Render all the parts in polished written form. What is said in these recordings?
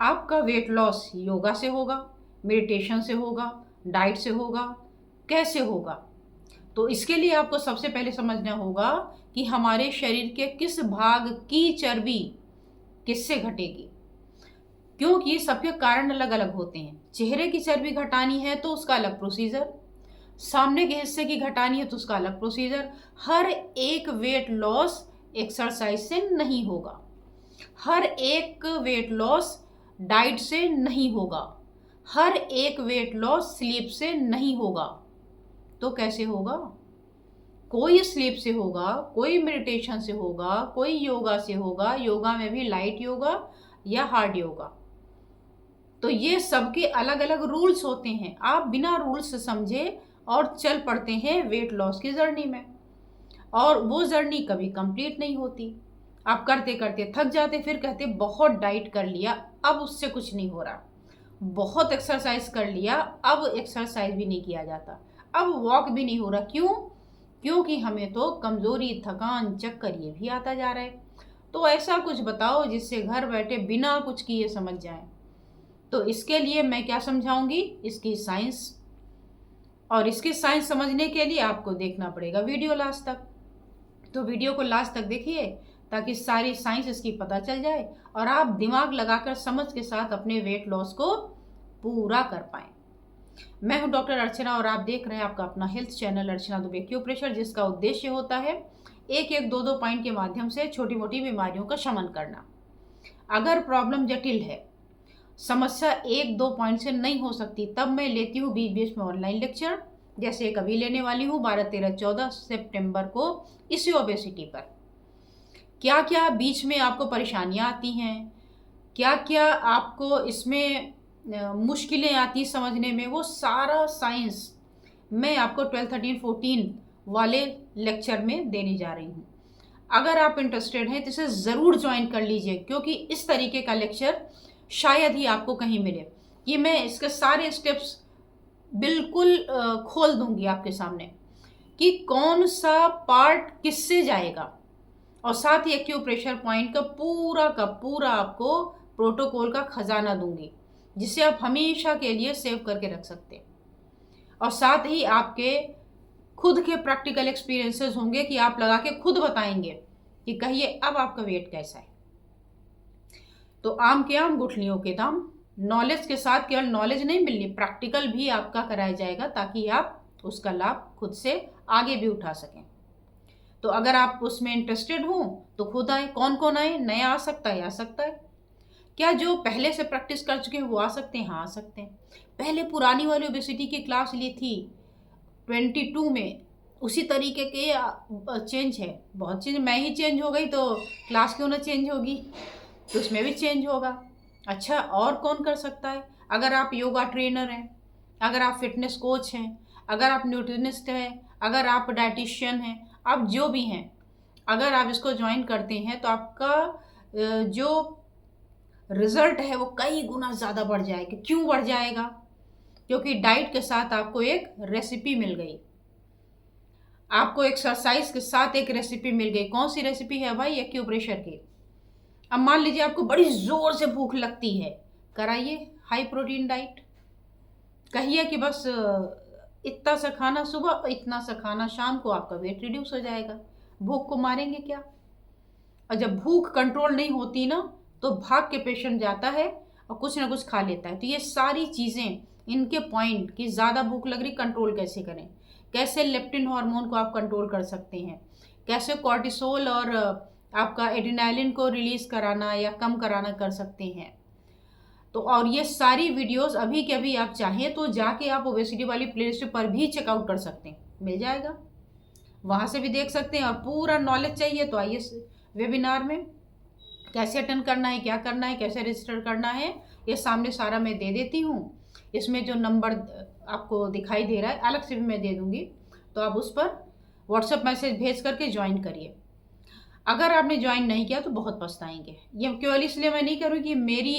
आपका weight loss yoga से होगा, मेडिटेशन से होगा, डाइट से होगा, कैसे होगा? तो इसके लिए आपको सबसे पहले समझना होगा कि हमारे शरीर के किस भाग की चर्बी किससे घटेगी, क्योंकि सबके कारण अलग अलग होते हैं। चेहरे की चर्बी घटानी है तो उसका अलग प्रोसीजर, सामने के हिस्से की घटानी है तो उसका अलग प्रोसीजर। हर एक वेट लॉस एक्सरसाइज से नहीं होगा, हर एक वेट लॉस डाइट से नहीं होगा, हर एक वेट लॉस स्लीप से नहीं होगा। तो कैसे होगा? कोई स्लीप से होगा, कोई मेडिटेशन से होगा, कोई योगा से होगा, योगा में भी लाइट योगा या हार्ड योगा। तो ये सबके अलग अलग रूल्स होते हैं। आप बिना रूल्स समझे और चल पड़ते हैं वेट लॉस की जर्नी में, और वो जर्नी कभी कंप्लीट नहीं होती। आप करते करते थक जाते, फिर कहते बहुत डाइट कर लिया अब उससे कुछ नहीं हो रहा, बहुत एक्सरसाइज कर लिया अब एक्सरसाइज भी नहीं किया जाता, अब वॉक भी नहीं हो रहा। क्यों? क्योंकि हमें तो कमजोरी, थकान, चक्कर ये भी आता जा रहा है। तो ऐसा कुछ बताओ जिससे घर बैठे बिना कुछ किए समझ जाए। तो इसके लिए मैं क्या समझाऊंगी, इसकी साइंस। और इसकी साइंस समझने के लिए आपको देखना पड़ेगा वीडियो लास्ट तक। तो वीडियो को लास्ट तक देखिए ताकि सारी साइंस इसकी पता चल जाए और आप दिमाग लगाकर समझ के साथ अपने वेट लॉस को पूरा कर पाएं। मैं हूं डॉक्टर अर्चना और आप देख रहे हैं आपका अपना हेल्थ चैनल अर्चना दुबे एक्यूप्रेशर, जिसका उद्देश्य होता है एक एक दो दो पॉइंट के माध्यम से छोटी मोटी बीमारियों का शमन करना। अगर प्रॉब्लम जटिल है, समस्या एक दो पॉइंट से नहीं हो सकती, तब मैं लेती हूँ बीच बीच में ऑनलाइन लेक्चर, जैसे कभी लेने वाली हूँ 12, 13, 14 सितंबर को इसी ओबेसिटी पर। क्या क्या बीच में आपको परेशानियाँ आती हैं, क्या क्या आपको इसमें मुश्किलें आती समझने में, वो सारा साइंस मैं आपको 12, 13, 14 वाले लेक्चर में देने जा रही हूँ। अगर आप इंटरेस्टेड हैं तो इसे ज़रूर ज्वाइन कर लीजिए, क्योंकि इस तरीके का लेक्चर शायद ही आपको कहीं मिले। कि मैं इसके सारे स्टेप्स बिल्कुल खोल दूंगी आपके सामने कि कौन सा पार्ट किससे जाएगा, और साथ ही एक्यूप्रेशर पॉइंट का पूरा आपको प्रोटोकॉल का खजाना दूंगी, जिसे आप हमेशा के लिए सेव करके रख सकते हैं। और साथ ही आपके खुद के प्रैक्टिकल एक्सपीरियंसेस होंगे कि आप लगा के खुद बताएंगे कि कहिए अब आपका वेट कैसा है। तो आम के आम गुठलियों के दाम। नॉलेज के साथ केवल नॉलेज नहीं मिलनी, प्रैक्टिकल भी आपका कराया जाएगा ताकि आप उसका लाभ खुद से आगे भी उठा सकें। तो अगर आप उसमें इंटरेस्टेड हो तो खुद आए। कौन कौन आए? नया आ सकता है, आ सकता है क्या? जो पहले से प्रैक्टिस कर चुके हैं वो आ सकते हैं? हाँ, आ सकते हैं। पहले पुरानी वाली ओबेसिटी की क्लास ली थी 22 में, उसी तरीके के चेंज है, बहुत चेंज। मैं ही चेंज हो गई तो क्लास क्यों ना चेंज होगी, तो उसमें भी चेंज होगा। अच्छा, और कौन कर सकता है? अगर आप योगा ट्रेनर हैं, अगर आप फिटनेस कोच हैं, अगर आप न्यूट्रिनिस्ट हैं, अगर आप डाइटिशियन हैं, आप जो भी हैं, अगर आप इसको ज्वाइन करते हैं तो आपका जो रिजल्ट है वो कई गुना ज़्यादा बढ़ जाएगा। क्यों बढ़ जाएगा? क्योंकि डाइट के साथ आपको एक रेसिपी मिल गई, आपको एक्सरसाइज के साथ एक रेसिपी मिल गई। कौन सी रेसिपी है भाई? एक्यूप्रेशर की। अब मान लीजिए आपको बड़ी जोर से भूख लगती है, कराइए हाई प्रोटीन डाइट। कहिए कि बस इतना सा खाना सुबह, इतना सा खाना शाम को, आपका वेट रिड्यूस हो जाएगा। भूख को मारेंगे क्या? और जब भूख कंट्रोल नहीं होती ना, तो भाग के पेशेंट जाता है और कुछ ना कुछ खा लेता है। तो ये सारी चीज़ें, इनके पॉइंट कि ज़्यादा भूख लग रही, कंट्रोल कैसे करें, कैसे लेप्टिन हार्मोन को आप कंट्रोल कर सकते हैं, कैसे कॉर्टिसोल और आपका एड्रेनालिन को रिलीज कराना या कम कराना कर सकते हैं। तो और ये सारी वीडियोस अभी के अभी आप चाहें तो जाके आप ओबेसिटी वाली प्लेलिस्ट पर भी चेकआउट कर सकते हैं, मिल जाएगा, वहाँ से भी देख सकते हैं। और पूरा नॉलेज चाहिए तो आइए वेबिनार में। कैसे अटेंड करना है, क्या करना है, कैसे रजिस्टर करना है, ये सामने सारा मैं दे देती हूँ। इसमें जो नंबर आपको दिखाई दे रहा है अलग से भी मैं दे दूँगी, तो आप उस पर व्हाट्सएप मैसेज भेज करके ज्वाइन करिए। अगर आपने ज्वाइन नहीं किया तो बहुत पछताएंगे। ये केवल इसलिए मैं नहीं करूँ कि मेरी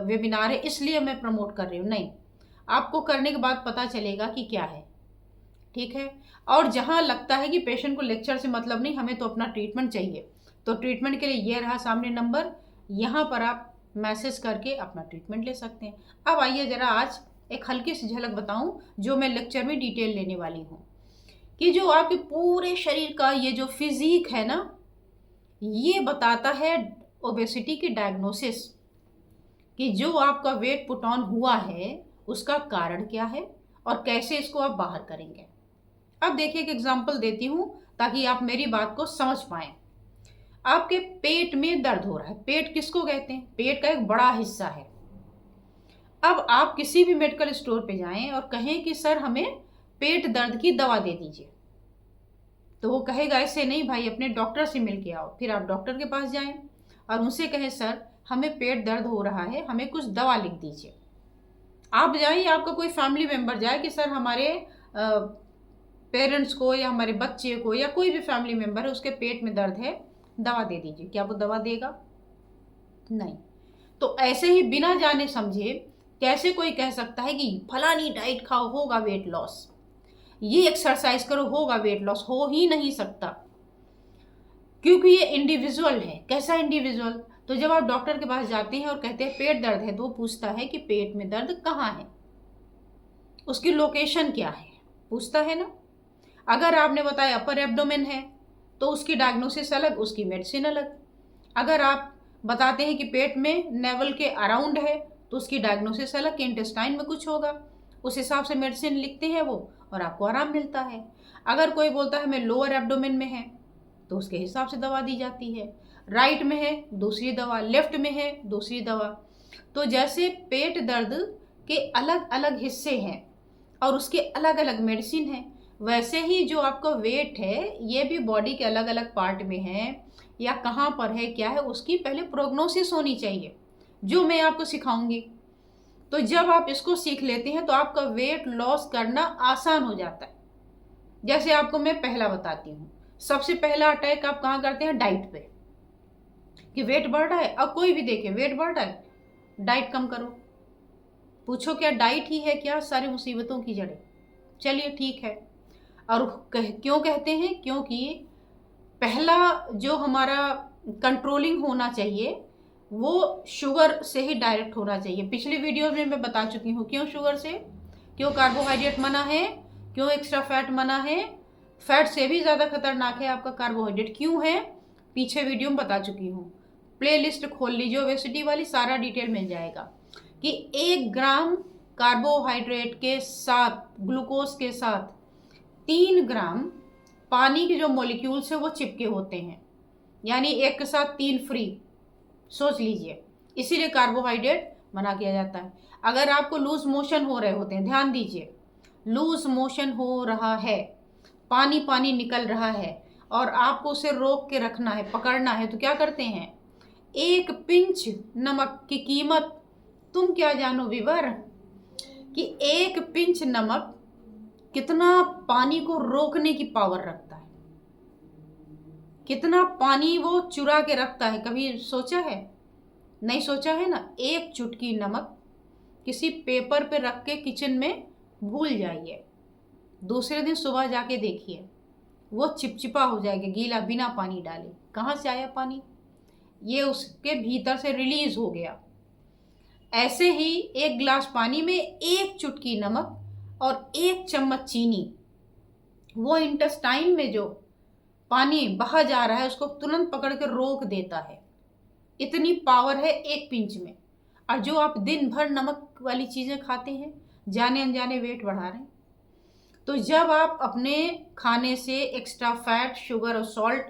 वेबिनार है इसलिए मैं प्रमोट कर रही हूँ, नहीं, आपको करने के बाद पता चलेगा कि क्या है, ठीक है। और जहाँ लगता है कि पेशेंट को लेक्चर से मतलब नहीं, हमें तो अपना ट्रीटमेंट चाहिए, तो ट्रीटमेंट के लिए ये रहा सामने नंबर, यहाँ पर आप मैसेज करके अपना ट्रीटमेंट ले सकते हैं। अब आइए ज़रा आज एक हल्की सी झलक बताऊं जो मैं लेक्चर में डिटेल लेने वाली हूं, कि जो आपके पूरे शरीर का ये जो फिजिक है ना, ये बताता है ओबेसिटी की डायग्नोसिस, कि जो आपका वेट पुट ऑन हुआ है उसका कारण क्या है और कैसे इसको आप बाहर करेंगे। अब देखिए एक एग्जांपल देती हूँ ताकि आप मेरी बात को समझ पाएं। आपके पेट में दर्द हो रहा है। पेट किसको कहते हैं? पेट का एक बड़ा हिस्सा है। अब आप किसी भी मेडिकल स्टोर पे जाएं और कहें कि सर हमें पेट दर्द की दवा दे दीजिए, तो वो कहेगा ऐसे नहीं भाई, अपने डॉक्टर से मिल के आओ। फिर आप डॉक्टर के पास जाएं और उनसे कहें सर हमें पेट दर्द हो रहा है, हमें कुछ दवा लिख दीजिए। आप जाइए, आपका कोई फैमिली मेम्बर जाए कि सर हमारे पेरेंट्स को या हमारे बच्चे को या कोई भी फैमिली मेम्बर है उसके पेट में दर्द है, दवा दे दीजिए, क्या वो दवा देगा? नहीं। तो ऐसे ही बिना जाने समझे कैसे कोई कह सकता है कि फलानी डाइट खाओ होगा वेट लॉस, ये एक्सरसाइज करो होगा वेट लॉस? हो ही नहीं सकता, क्योंकि ये इंडिविजुअल है। कैसा इंडिविजुअल? तो जब आप डॉक्टर के पास जाते हैं और कहते हैं पेट दर्द है, तो वो पूछता है कि पेट में दर्द कहाँ है, उसकी लोकेशन क्या है, पूछता है ना। अगर आपने बताया अपर एब्डोमेन है तो उसकी डायग्नोसिस अलग, उसकी मेडिसिन अलग। अगर आप बताते हैं कि पेट में नेवल के अराउंड है तो उसकी डायग्नोसिस अलग, कि इंटेस्टाइन में कुछ होगा, उस हिसाब से मेडिसिन लिखते हैं वो और आपको आराम मिलता है। अगर कोई बोलता है मैं लोअर एब्डोमेन में है तो उसके हिसाब से दवा दी जाती है। राइट में है दूसरी दवा, लेफ्ट में है दूसरी दवा। तो जैसे पेट दर्द के अलग अलग हिस्से हैं और उसके अलग अलग मेडिसिन है, वैसे ही जो आपका वेट है ये भी बॉडी के अलग अलग पार्ट में है या कहाँ पर है, क्या है, उसकी पहले प्रोग्नोसिस होनी चाहिए, जो मैं आपको सिखाऊंगी। तो जब आप इसको सीख लेते हैं तो आपका वेट लॉस करना आसान हो जाता है। जैसे आपको मैं पहला बताती हूँ। सबसे पहला अटैक आप कहाँ करते हैं? डाइट पे, कि वेट बढ़ रहा है। अब कोई भी देखे वेट बढ़ रहा है, डाइट कम करो। पूछो क्या डाइट ही है क्या सारी मुसीबतों की जड़ें? चलिए ठीक है। और क्यों कहते हैं? क्योंकि पहला जो हमारा कंट्रोलिंग होना चाहिए वो शुगर से ही डायरेक्ट होना चाहिए। पिछली वीडियो में मैं बता चुकी हूँ क्यों शुगर से, क्यों कार्बोहाइड्रेट मना है, क्यों एक्स्ट्रा फैट मना है। फैट से भी ज़्यादा खतरनाक है आपका कार्बोहाइड्रेट, क्यों है, पीछे वीडियो में बता चुकी हूँ। प्ले लिस्ट खोल लीजिए ओबेसिटी वाली, सारा डिटेल मिल जाएगा कि 1 ग्राम कार्बोहाइड्रेट के साथ, ग्लूकोज के साथ 3 ग्राम पानी के जो मॉलिक्यूल्स है वो चिपके होते हैं, यानी 1 के साथ 3 फ्री, सोच लीजिए। इसीलिए कार्बोहाइड्रेट मना किया जाता है। अगर आपको लूज मोशन हो रहे होते हैं, ध्यान दीजिए, लूज मोशन हो रहा है, पानी पानी निकल रहा है और आपको उसे रोक के रखना है, पकड़ना है, तो क्या करते हैं? 1 पिंच नमक की कीमत तुम क्या जानो विवर, कि 1 पिंच नमक कितना पानी को रोकने की पावर रखता है, कितना पानी वो चुरा के रखता है। कभी सोचा है? नहीं सोचा है ना। 1 चुटकी नमक किसी पेपर पे रख के किचन में भूल जाइए, दूसरे दिन सुबह जाके देखिए वो चिपचिपा हो जाएगा, गीला, बिना पानी डाले। कहाँ से आया पानी? ये उसके भीतर से रिलीज हो गया। ऐसे ही 1 गिलास पानी में 1 चुटकी नमक और 1 चम्मच चीनी, वो इंटेस्टाइन में जो पानी बहा जा रहा है उसको तुरंत पकड़ के रोक देता है। इतनी पावर है 1 पिंच में। और जो आप दिन भर नमक वाली चीज़ें खाते हैं, जाने अनजाने वेट बढ़ा रहे हैं। तो जब आप अपने खाने से एक्स्ट्रा फैट, शुगर और सॉल्ट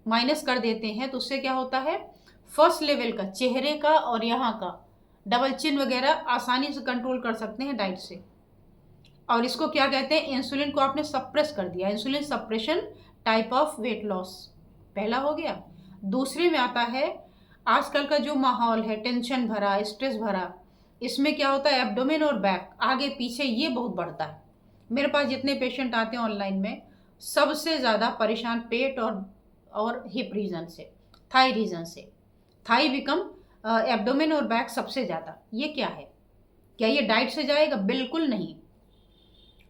माइनस कर देते हैं तो उससे क्या होता है? फर्स्ट लेवल का चेहरे का और यहाँ का डबल चिन वगैरह आसानी से कंट्रोल कर सकते हैं डाइट से। और इसको क्या कहते हैं? इंसुलिन को आपने सप्रेस कर दिया। Insulin suppression type of weight loss पहला हो गया। दूसरे में आता है आजकल का जो माहौल है, टेंशन भरा, स्ट्रेस भरा, इसमें क्या होता है? एब्डोमेन और बैक, आगे पीछे, ये बहुत बढ़ता है। मेरे पास जितने पेशेंट आते हैं ऑनलाइन में, सबसे ज़्यादा परेशान पेट और हिप रीजन से, थाई रीजन से। थाई बिकम एब्डोमेन और बैक सबसे ज़्यादा। ये क्या है? क्या ये डाइट से जाएगा? बिल्कुल नहीं।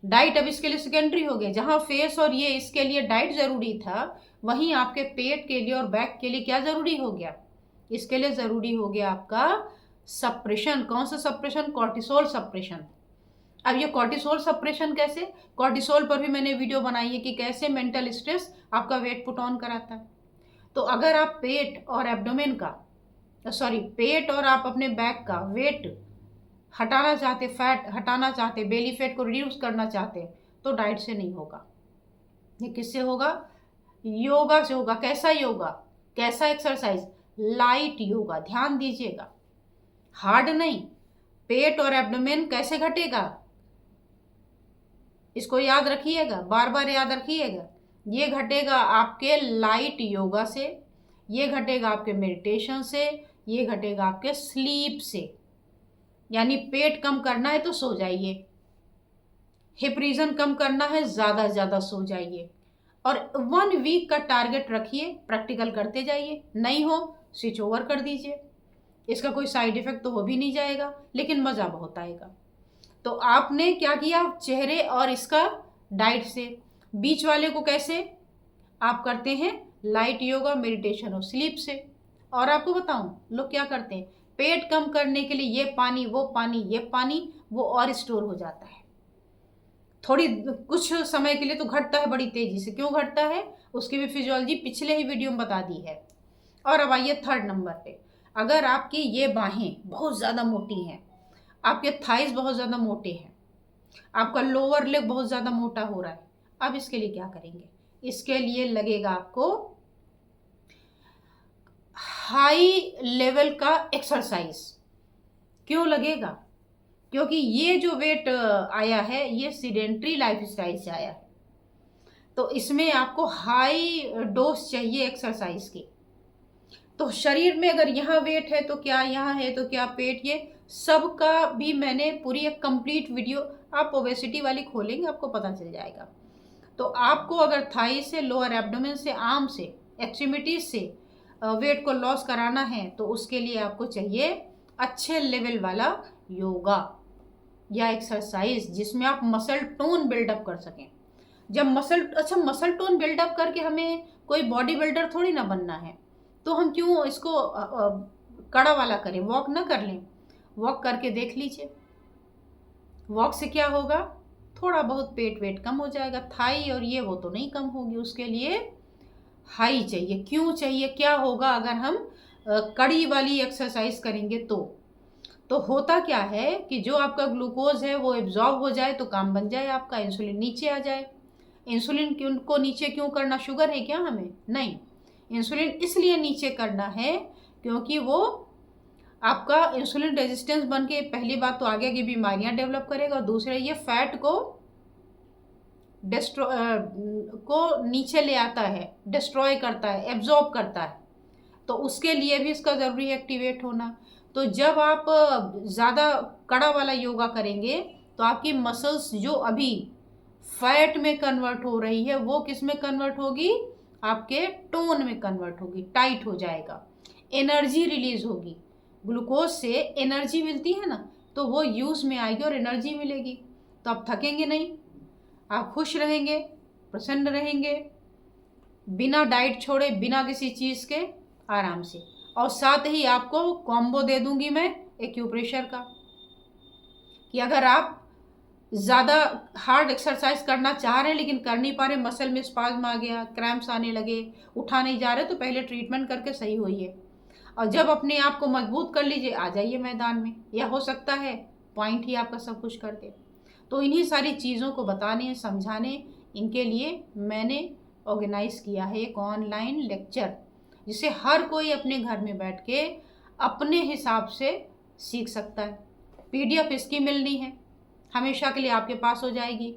डाइट अब इसके लिए सेकेंडरी हो गया। जहाँ फेस और ये इसके लिए डाइट ज़रूरी था, वहीं आपके पेट के लिए और बैक के लिए क्या ज़रूरी हो गया? इसके लिए ज़रूरी हो गया आपका सप्रेशन। कौन सा सप्रेशन? Cortisol suppression. अब ये कॉर्टिसोल सप्रेशन कैसे? कॉर्टिसोल पर भी मैंने वीडियो बनाई है कि कैसे मेंटल स्ट्रेस आपका वेट पुट ऑन कराता है। तो अगर आप पेट और एब्डोमेन का पेट और आप अपने बैक का वेट हटाना चाहते, फैट हटाना चाहते, बेली फैट को रिड्यूस करना चाहते, तो डाइट से नहीं होगा। ये किससे होगा? योगा से होगा। कैसा योगा? कैसा एक्सरसाइज? लाइट योगा। ध्यान दीजिएगा, हार्ड नहीं। पेट और एब्डोमेन कैसे घटेगा? इसको याद रखिएगा, बार बार याद रखिएगा। ये घटेगा आपके लाइट योगा से, ये घटेगा आपके मेडिटेशन से, ये घटेगा आपके स्लीप से। यानी पेट कम करना है तो सो जाइए, हिप रीजन कम करना है ज़्यादा से ज़्यादा सो जाइए, और 1 वीक का टारगेट रखिए, प्रैक्टिकल करते जाइए। नहीं हो स्विच ओवर कर दीजिए। इसका कोई साइड इफेक्ट तो हो भी नहीं जाएगा, लेकिन मज़ा बहुत आएगा। तो आपने क्या किया? चेहरे और इसका डाइट से। बीच वाले को कैसे आप करते हैं? लाइट योगा, मेडिटेशन और स्लीप से। और आपको बताऊं, लोग क्या करते हैं, पेट कम करने के लिए ये पानी वो पानी ये पानी, वो और स्टोर हो जाता है। थोड़ी कुछ समय के लिए तो घटता है बड़ी तेजी से। क्यों घटता है? उसकी भी फिजियोलॉजी पिछले ही वीडियो में बता दी है। और अब आइए थर्ड नंबर पे। अगर आपकी ये बाहें बहुत ज़्यादा मोटी हैं, आपके थाइस बहुत ज़्यादा मोटे हैं, आपका लोअर लेग बहुत ज़्यादा मोटा हो रहा है, अब इसके लिए क्या करेंगे? इसके लिए लगेगा आपको हाई लेवल का एक्सरसाइज। क्यों लगेगा? क्योंकि ये जो वेट आया है ये सीडेंट्री लाइफस्टाइल से आया है, तो इसमें आपको हाई डोज चाहिए एक्सरसाइज की। तो शरीर में अगर यहाँ वेट है तो क्या, यहाँ है तो क्या, पेट, ये सबका भी मैंने पूरी एक कंप्लीट वीडियो, आप ओबेसिटी वाली खोलेंगे आपको पता चल जाएगा। तो आपको अगर थाई से, लोअर एब्डोमेन से, आर्म से, एक्सट्रीमिटीज से वेट को लॉस कराना है तो उसके लिए आपको चाहिए अच्छे लेवल वाला योगा या एक्सरसाइज जिसमें आप मसल टोन बिल्डअप कर सकें। जब मसल टोन बिल्डअप करके हमें कोई बॉडी बिल्डर थोड़ी ना बनना है, तो हम क्यों इसको कड़ा वाला करें? वॉक ना कर लें? वॉक करके देख लीजिए। वॉक से क्या होगा? थोड़ा बहुत पेट वेट कम हो जाएगा। थाई और ये वो तो नहीं कम होगी, उसके लिए हाई चाहिए। क्यों चाहिए? क्या होगा अगर हम कड़ी वाली एक्सरसाइज करेंगे? तो होता क्या है कि जो आपका ग्लूकोज है वो एब्जॉर्ब हो जाए तो काम बन जाए आपका, इंसुलिन नीचे आ जाए। इंसुलिन को नीचे क्यों करना? शुगर है क्या हमें? नहीं, इंसुलिन इसलिए नीचे करना है क्योंकि वो आपका इंसुलिन रेजिस्टेंस बन के पहली बात तो आगे की बीमारियां डेवलप करेगा, और दूसरे ये फैट को नीचे ले आता है, डिस्ट्रॉय करता है, एब्जॉर्ब करता है। तो उसके लिए भी इसका ज़रूरी है एक्टिवेट होना। तो जब आप ज़्यादा कड़ा वाला योगा करेंगे तो आपकी मसल्स जो अभी फैट में कन्वर्ट हो रही है वो किस में कन्वर्ट होगी? आपके टोन में कन्वर्ट होगी, टाइट हो जाएगा, एनर्जी रिलीज होगी। ग्लूकोज से एनर्जी मिलती है ना, तो वो यूज़ में आएगी और एनर्जी मिलेगी, तो आप थकेंगे नहीं, आप खुश रहेंगे, प्रसन्न रहेंगे, बिना डाइट छोड़े, बिना किसी चीज़ के, आराम से। और साथ ही आपको कॉम्बो दे दूंगी मैं एक्यूप्रेशर का, कि अगर आप ज़्यादा हार्ड एक्सरसाइज करना चाह रहे हैं लेकिन कर नहीं पा रहे, मसल में स्पाज्म आ गया, क्रैम्प्स आने लगे, उठा नहीं जा रहे, तो पहले ट्रीटमेंट करके सही होइए। और जब अपने आप को मजबूत कर लीजिए, आ जाइए मैदान में, या हो सकता है पॉइंट ही आपका सब कुछ कर दे। तो इन्हीं सारी चीज़ों को बताने, समझाने, इनके लिए मैंने ऑर्गेनाइज किया है एक ऑनलाइन लेक्चर, जिसे हर कोई अपने घर में बैठ के अपने हिसाब से सीख सकता है। PDF इसकी मिलनी है, हमेशा के लिए आपके पास हो जाएगी।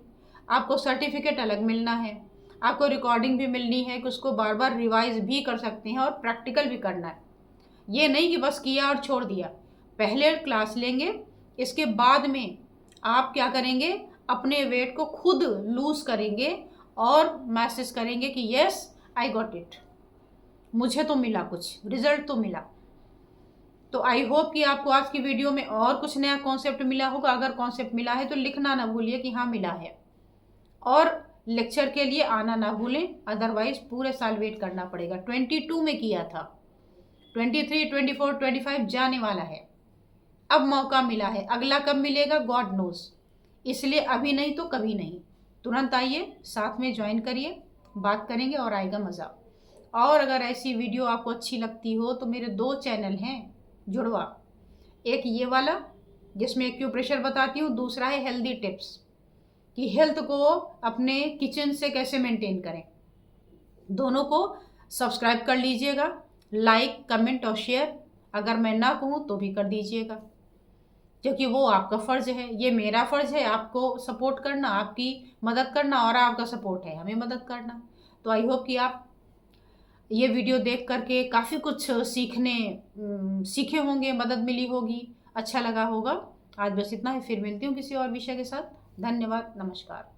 आपको सर्टिफिकेट अलग मिलना है, आपको रिकॉर्डिंग भी मिलनी है कि उसको बार बार रिवाइज भी कर सकते हैं और प्रैक्टिकल भी करना है। ये नहीं कि बस किया और छोड़ दिया। पहले क्लास लेंगे, इसके बाद में आप क्या करेंगे? अपने वेट को खुद लूज करेंगे और मैसेज करेंगे कि यस आई गॉट इट, मुझे तो मिला, कुछ रिजल्ट तो मिला। तो आई होप कि आपको आज की वीडियो में और कुछ नया कॉन्सेप्ट मिला होगा। अगर कॉन्सेप्ट मिला है तो लिखना ना भूलिए कि हाँ मिला है, और लेक्चर के लिए आना ना भूलें, अदरवाइज पूरे साल वेट करना पड़ेगा। 22 में किया था, 23, 24, 25 जाने वाला है। अब मौका मिला है, अगला कब मिलेगा गॉड नोज। इसलिए अभी नहीं तो कभी नहीं, तुरंत आइए, साथ में ज्वाइन करिए, बात करेंगे और आएगा मज़ा। और अगर ऐसी वीडियो आपको अच्छी लगती हो तो मेरे 2 चैनल हैं जुड़वा, एक ये वाला जिसमें एक्यूप्रेशर बताती हूँ, दूसरा है हेल्दी टिप्स कि हेल्थ को अपने किचन से कैसे मेंटेन करें। दोनों को सब्सक्राइब कर लीजिएगा, लाइक कमेंट और शेयर अगर मैं ना कहूँ तो भी कर दीजिएगा, क्योंकि वो आपका फ़र्ज़ है। ये मेरा फ़र्ज़ है आपको सपोर्ट करना, आपकी मदद करना, और आपका सपोर्ट है हमें मदद करना। तो आई होप कि आप ये वीडियो देख करके काफ़ी कुछ सीखे होंगे, मदद मिली होगी, अच्छा लगा होगा। आज बस इतना ही, फिर मिलती हूँ किसी और विषय के साथ। धन्यवाद, नमस्कार।